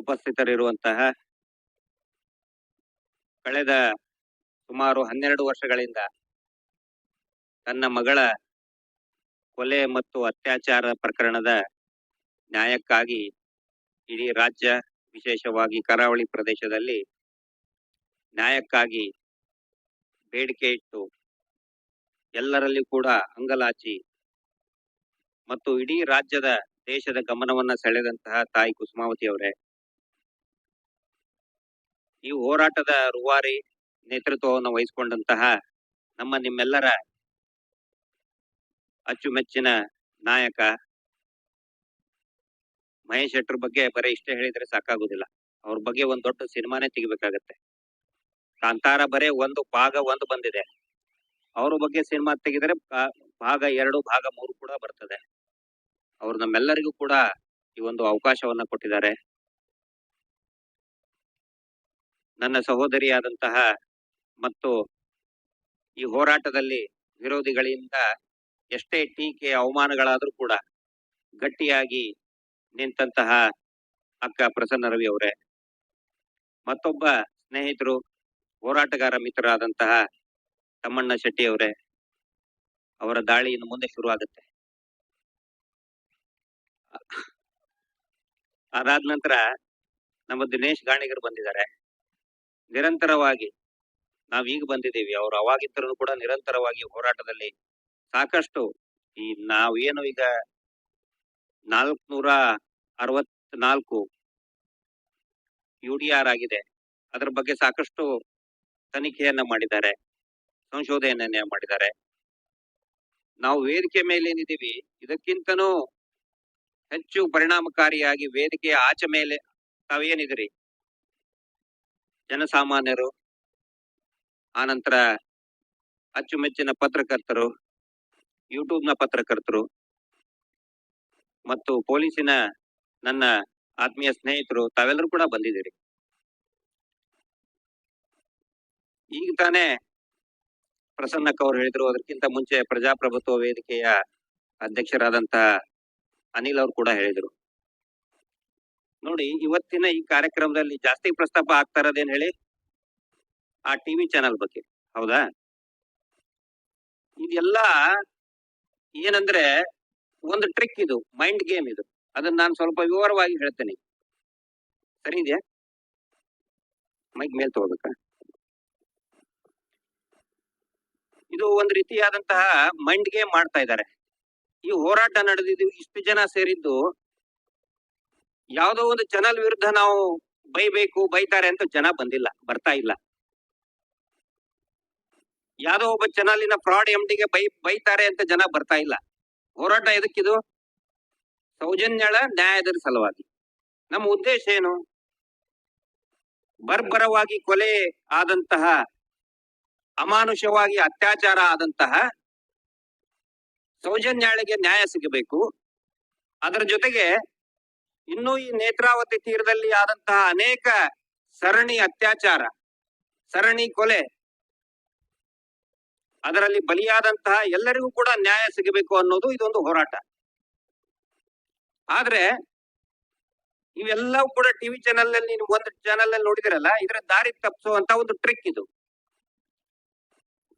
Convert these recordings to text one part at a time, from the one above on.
ಉಪಸ್ಥಿತರಿರುವಂತಹ ಕಳೆದ ಸುಮಾರು 12 ವರ್ಷಗಳಿಂದ ತನ್ನ ಮಗಳ ಕೊಲೆ ಮತ್ತು ಅತ್ಯಾಚಾರ ಪ್ರಕರಣದ ನ್ಯಾಯಕ್ಕಾಗಿ ಇಡೀ ರಾಜ್ಯ, ವಿಶೇಷವಾಗಿ ಕರಾವಳಿ ಪ್ರದೇಶದಲ್ಲಿ ನ್ಯಾಯಕ್ಕಾಗಿ ಬೇಡಿಕೆ ಇಟ್ಟು ಎಲ್ಲರಲ್ಲಿ ಕೂಡ ಅಂಗಲಾಚಿ ಮತ್ತು ಇಡೀ ರಾಜ್ಯದ ದೇಶದ ಗಮನವನ್ನ ಸೆಳೆದಂತಹ ತಾಯಿ ಕುಸುಮಾವತಿ ಅವರೇ, ಈ ಹೋರಾಟದ ರೂವಾರಿ ನೇತೃತ್ವವನ್ನು ವಹಿಸಿಕೊಂಡಂತಹ ನಿಮ್ಮೆಲ್ಲರ ಅಚ್ಚುಮೆಚ್ಚಿನ ನಾಯಕ ಮಹೇಶ್ ಶೆಟ್ಟರ್ ಬಗ್ಗೆ ಬರೀ ಇಷ್ಟೇ ಹೇಳಿದ್ರೆ ಸಾಕಾಗುದಿಲ್ಲ. ಅವ್ರ ಬಗ್ಗೆ ಒಂದ್ ದೊಡ್ಡ ಸಿನಿಮಾನೇ ತೆಗಿಬೇಕಾಗತ್ತೆ. ಕಾಂತಾರ ಬರೇ ಭಾಗ 1 ಬಂದಿದೆ. ಅವ್ರ ಬಗ್ಗೆ ಸಿನಿಮಾ ತೆಗೆದರೆ ಭಾಗ 2, ಭಾಗ 3 ಕೂಡ ಬರ್ತದೆ. ಅವ್ರು ನಮ್ಮೆಲ್ಲರಿಗೂ ಕೂಡ ಈ ಒಂದು ಅವಕಾಶವನ್ನ ಕೊಟ್ಟಿದ್ದಾರೆ. ನನ್ನ ಸಹೋದರಿಯಾದಂತಹ ಮತ್ತು ಈ ಹೋರಾಟದಲ್ಲಿ ವಿರೋಧಿಗಳಿಂದ ಎಷ್ಟೇ ಟೀಕೆ ಅವಮಾನಗಳಾದ್ರೂ ಕೂಡ ಗಟ್ಟಿಯಾಗಿ ನಿಂತಹ ಅಕ್ಕ ಪ್ರಸನ್ನ ರವಿ ಅವರೇ, ಮತ್ತೊಬ್ಬ ಸ್ನೇಹಿತರು ಹೋರಾಟಗಾರ ಮಿತ್ರರಾದಂತಹ ತಮ್ಮಣ್ಣ ಶೆಟ್ಟಿ ಅವರೇ, ಅವರ ದಾಳಿ ಇನ್ನು ಮುಂದೆ ಶುರು ಆಗುತ್ತೆ. ಅದಾದ ನಂತರ ನಮ್ಮ ದಿನೇಶ್ ಗಾಣಿಗರು ಬಂದಿದ್ದಾರೆ. ನಿರಂತರವಾಗಿ ನಾವೀಗ ಬಂದಿದ್ದೀವಿ, ಅವ್ರು ಅವಾಗಿದ್ದರೂ ಕೂಡ ನಿರಂತರವಾಗಿ ಹೋರಾಟದಲ್ಲಿ ಸಾಕಷ್ಟು ನಾವೇನು ಈಗ 464 UDR ಆಗಿದೆ, ಅದರ ಬಗ್ಗೆ ಸಾಕಷ್ಟು ತನಿಖೆಯನ್ನ ಮಾಡಿದ್ದಾರೆ, ಸಂಶೋಧನೆಯನ್ನ ಮಾಡಿದ್ದಾರೆ. ನಾವು ವೇದಿಕೆ ಮೇಲೆ ಏನಿದ್ದೀವಿ ಇದಕ್ಕಿಂತನೂ ಹೆಚ್ಚು ಪರಿಣಾಮಕಾರಿಯಾಗಿ ವೇದಿಕೆಯ ಆಚೆ ಮೇಲೆ ತಾವೇನಿದಿರಿ, ಜನಸಾಮಾನ್ಯರು, ಆನಂತರ ಅಚ್ಚುಮೆಚ್ಚಿನ ಪತ್ರಕರ್ತರು, ಯೂಟ್ಯೂಬ್ನ ಪತ್ರಕರ್ತರು ಮತ್ತು ಪೊಲೀಸಿನ ನನ್ನ ಆತ್ಮೀಯ ಸ್ನೇಹಿತರು, ತಾವೆಲ್ಲರೂ ಕೂಡ ಬಂದಿದ್ದೀರಿ. ಈಗ ತಾನೇ ಪ್ರಸನ್ನಕ್ಕ ಅವ್ರು ಹೇಳಿದ್ರು, ಅದಕ್ಕಿಂತ ಮುಂಚೆ ಪ್ರಜಾಪ್ರಭುತ್ವ ವೇದಿಕೆಯ ಅಧ್ಯಕ್ಷರಾದಂತಹ ಅನಿಲ್ ಅವ್ರು ಕೂಡ ಹೇಳಿದ್ರು. ನೋಡಿ, ಇವತ್ತಿನ ಈ ಕಾರ್ಯಕ್ರಮದಲ್ಲಿ ಜಾಸ್ತಿ ಪ್ರಸ್ತಾಪ ಆಗ್ತಾ ಇರೋದೇನ್ ಹೇಳಿ, ಆ ಟಿವಿ ಚಾನೆಲ್ ಬಗ್ಗೆ. ಹೌದಾ? ಇದೆಲ್ಲ ಏನಂದ್ರೆ ಒಂದು ಟ್ರಿಕ್, ಇದು ಮೈಂಡ್ ಗೇಮ್. ಇದು ಅದನ್ನ ನಾನು ಸ್ವಲ್ಪ ವಿವರವಾಗಿ ಹೇಳ್ತೇನೆ. ಸರಿ ಇದೆಯಾ? ಮೈಕ್ ಮೇಲ್ ತಗೋಬೇಕಾ? ಇದು ಒಂದು ರೀತಿಯಾದಂತಹ ಮೈಂಡ್ ಗೇಮ್ ಮಾಡ್ತಾ ಇದ್ದಾರೆ. ಈ ಹೋರಾಟ ನಡೆದಿದ್ದು ಇಷ್ಟು ಜನ ಸೇರಿದ್ದು ಯಾವುದೋ ಒಂದು ಚಾನಲ್ ವಿರುದ್ಧ ನಾವು ಬೈತಾರೆ ಅಂತ ಜನ ಬರ್ತಾ ಇಲ್ಲ. ಯಾವುದೋ ಒಬ್ಬ ಚಾನಲಿನ ಫ್ರಾಡ್ MD ಬೈತಾರೆ ಅಂತ ಜನ ಬರ್ತಾ ಇಲ್ಲ. ಹೋರಾಟ ಎದಕ್ಕಿದು? ಸೌಜನ್ಯಳ ನ್ಯಾಯದ ಸಲುವಾಗಿ. ನಮ್ಮ ಉದ್ದೇಶ ಏನು? ಬರ್ಬರವಾಗಿ ಕೊಲೆ ಆದಂತಹ, ಅಮಾನುಷವಾಗಿ ಅತ್ಯಾಚಾರ ಆದಂತಹ ಸೌಜನ್ಯಾಳಿಗೆ ನ್ಯಾಯ ಸಿಗಬೇಕು. ಅದರ ಜೊತೆಗೆ ಇನ್ನೂ ಈ ನೇತ್ರಾವತಿ ತೀರದಲ್ಲಿ ಆದಂತಹ ಅನೇಕ ಸರಣಿ ಅತ್ಯಾಚಾರ, ಸರಣಿ ಕೊಲೆ, ಅದರಲ್ಲಿ ಬಲಿಯಾದಂತಹ ಎಲ್ಲರಿಗೂ ಕೂಡ ನ್ಯಾಯ ಸಿಗಬೇಕು ಅನ್ನೋದು ಇದೊಂದು ಹೋರಾಟ. ಆದ್ರೆ ಇವೆಲ್ಲವೂ ಕೂಡ ಟಿವಿ ಚಾನೆಲ್ ಅಲ್ಲಿ, ನೀವು ಒಂದು ಚಾನೆಲ್ ಅಲ್ಲಿ ನೋಡಿದಿರಲ್ಲ, ಇದರ ದಾರಿ ತಪ್ಪಿಸುವಂತ ಒಂದು ಟ್ರಿಕ್ ಇದು.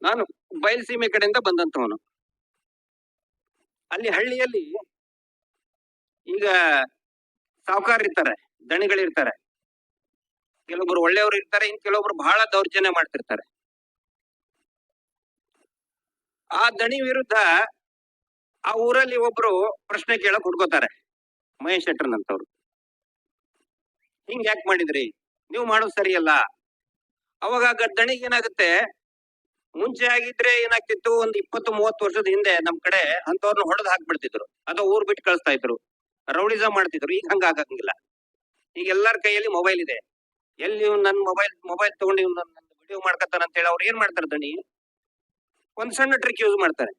ನಾನು ಬಯಲುಸೀಮೆ ಕಡೆಯಿಂದ ಬಂದಂತವನು. ಅಲ್ಲಿ ಹಳ್ಳಿಯಲ್ಲಿ ಈಗ ಸಾಹುಕಾರರಿರ್ತಾರೆ, ದಣಿಗಳಿರ್ತಾರೆ, ಕೆಲವೊಬ್ರು ಒಳ್ಳೆಯವರು ಇರ್ತಾರೆ, ಇನ್ ಕೆಲವೊಬ್ರು ಬಹಳ ದೌರ್ಜನ್ಯ ಮಾಡ್ತಿರ್ತಾರೆ. ಆ ದಣಿ ವಿರುದ್ಧ ಆ ಊರಲ್ಲಿ ಒಬ್ರು ಪ್ರಶ್ನೆ ಕೇಳಕ್ ಹುಡ್ಕೋತಾರೆ, ಮಹೇಶ್ ಶೆಟ್ಟರ್ನಂತವ್ರು. ಹಿಂಗ್ ಯಾಕೆ ಮಾಡಿದ್ರಿ, ನೀವು ಮಾಡೋದು ಸರಿಯಲ್ಲ. ಅವಾಗ ದಣಿಗೆ ಏನಾಗುತ್ತೆ, ಮುಂಚೆ ಆಗಿದ್ರೆ ಏನಾಗ್ತಿತ್ತು, ಒಂದ್ 20-30 ವರ್ಷದ ಹಿಂದೆ ನಮ್ ಕಡೆ ಅಂತವ್ರನ್ನ ಹೊಡೆದ್ ಹಾಕ್ಬಿಡ್ತಿದ್ರು, ಅಥವಾ ಊರ್ ಬಿಟ್ಟು ಕಳಿಸ್ತಾ ಇದ್ರು, ರೌಡಿಸಂ ಮಾಡ್ತಿದ್ರು. ಈಗ ಹಂಗ ಆಗಂಗಿಲ್ಲ. ಈಗ ಎಲ್ಲಾರ ಕೈಯಲ್ಲಿ ಮೊಬೈಲ್ ಇದೆ. ಎಲ್ಲಿ ನನ್ ಮೊಬೈಲ್ ತಗೊಂಡು ನನ್ನ ವಿಡಿಯೋ ಮಾಡ್ಕತ್ತಾನ ಅಂತ ಹೇಳಿ ಅವ್ರು ಏನ್ ಮಾಡ್ತಾರೆ, ದಣಿ ಒಂದ್ ಸಣ್ಣ ಟ್ರಿಕ್ ಯೂಸ್ ಮಾಡ್ತಾರೆ.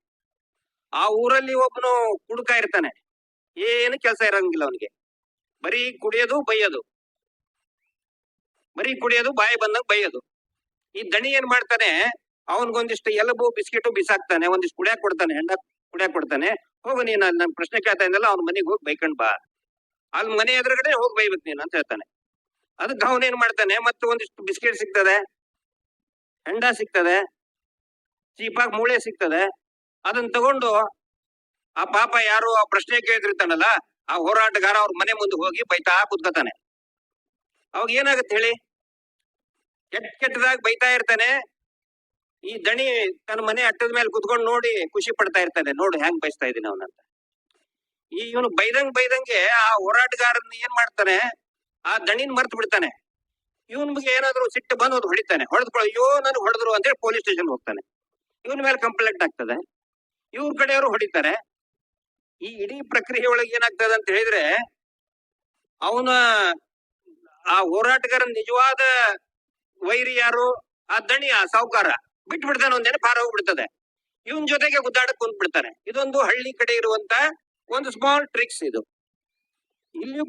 ಆ ಊರಲ್ಲಿ ಒಬ್ಬನು ಕುಡುಕ ಇರ್ತಾನೆ, ಏನು ಕೆಲಸ ಇರಂಗಿಲ್ಲ ಅವನಿಗೆ, ಬರೀ ಕುಡಿಯೋದು ಬೈಯೋದು, ಬರೀ ಕುಡಿಯೋದು, ಬಾಯಿ ಬಂದಂಗ ಬೈಯೋದು. ಈ ದಣಿ ಏನ್ ಮಾಡ್ತಾನೆ, ಅವನ್ಗೊಂದಿಷ್ಟು ಎಲಬು ಬಿಸ್ಕೆಟು ಬಿಸಾಕ್ತಾನೆ, ಒಂದಿಷ್ಟು ಕುಡಿಯಾಕ್ ಕೊಡ್ತಾನೆ, ಹೆಂಡ ಕುಡಿಯಾಕ್ ಕೊಡ್ತಾನೆ. ಹೋಗು ನೀನ್ ನನ್ ಪ್ರಶ್ನೆ ಕೇಳ್ತಾ ಇದ್ದಲ್ಲ, ಅವ್ನ ಮನೆಗೆ ಹೋಗಿ ಬೈಕೊಂಡ್ ಬಾ, ಅಲ್ಲಿ ಮನೆ ಎದುರುಗಡೆ ಹೋಗಿ ಬೈಬೇಕು ನೀನು ಅಂತ ಹೇಳ್ತಾನೆ. ಅದಕ್ಕೆ ಅವನೇನ್ ಮಾಡ್ತಾನೆ, ಮತ್ತೆ ಒಂದಿಷ್ಟು ಬಿಸ್ಕೆಟ್ ಸಿಗ್ತದೆ, ಹೆಂಡ ಸಿಗ್ತದೆ, ಚೀಪಾಗಿ ಮೂಳೆ ಸಿಗ್ತದೆ, ಅದನ್ನ ತಗೊಂಡು ಆ ಪಾಪ ಯಾರು ಆ ಪ್ರಶ್ನೆ ಕೇಳಿದಿರ್ತಾನಲ್ಲ ಆ ಹೋರಾಟಗಾರ ಅವ್ರ ಮನೆ ಮುಂದೆ ಹೋಗಿ ಬೈತಾ ಕುತ್ಕೋತಾನೆ. ಅವಾಗ ಏನಾಗತ್ತೆ ಹೇಳಿ, ಕೆಟ್ಟದಾಗಿ ಬೈತಾ ಇರ್ತಾನೆ. ಈ ದಣಿ ತನ್ನ ಮನೆ ಅಟ್ಟದ ಮೇಲೆ ಕುತ್ಕೊಂಡು ನೋಡಿ ಖುಷಿ ಪಡ್ತಾ ಇರ್ತಾನೆ, ನೋಡಿ ಹೆಂಗ್ ಬಯಸ್ತಾ ಇದೀನಿ ಅವನಂತ. ಈ ಇವನು ಬೈದಂಗೆ ಆ ಹೋರಾಟಗಾರನ್ನ ಏನ್ ಮಾಡ್ತಾನೆ, ಆ ದಣಿನ್ ಮರ್ತು ಬಿಡ್ತಾನೆ. ಇವನ್ಗೆ ಏನಾದ್ರು ಸಿಟ್ಟು ಬಂದು ಅದು ಹೊಡಿತಾನೆ, ಹೊಡೆದ್ಕೊಳ್ಳೋ ಅಯ್ಯೋ ನನ್ಗೆ ಹೊಡೆದ್ರು ಅಂತೇಳಿ ಪೊಲೀಸ್ ಸ್ಟೇಷನ್ ಹೋಗ್ತಾನೆ. ಇವನ್ ಮೇಲೆ ಕಂಪ್ಲೇಂಟ್ ಆಗ್ತದೆ, ಇವ್ರ ಕಡೆಯವರು ಹೊಡಿತಾರೆ. ಈ ಇಡೀ ಪ್ರಕ್ರಿಯೆ ಒಳಗೆ ಏನಾಗ್ತದೆ ಅಂತ ಹೇಳಿದ್ರೆ, ಅವನ ಆ ಹೋರಾಟಗಾರ ನಿಜವಾದ ವೈರಿ ಯಾರು, ಆ ದಣಿ ಆ ಸಾಹುಕಾರ ಬಿಟ್ಬಿಡ್ತಾನೆ, ಒಂದೇನೆ ಪಾರ ಹೋಗ್ಬಿಡ್ತದೆ. ಇವನ್ ಜೊತೆಗೆ ಗುದ್ದಾಡಕ್ ಕುಂತ್ ಬಿಡ್ತಾನೆ. ಇದೊಂದು ಹಳ್ಳಿ ಕಡೆ ಇರುವಂತ ಒಂದು ಸ್ಮಾಲ್ ಟ್ರಿಕ್ಸ್ ಇದು. ಇಲ್ಲಿ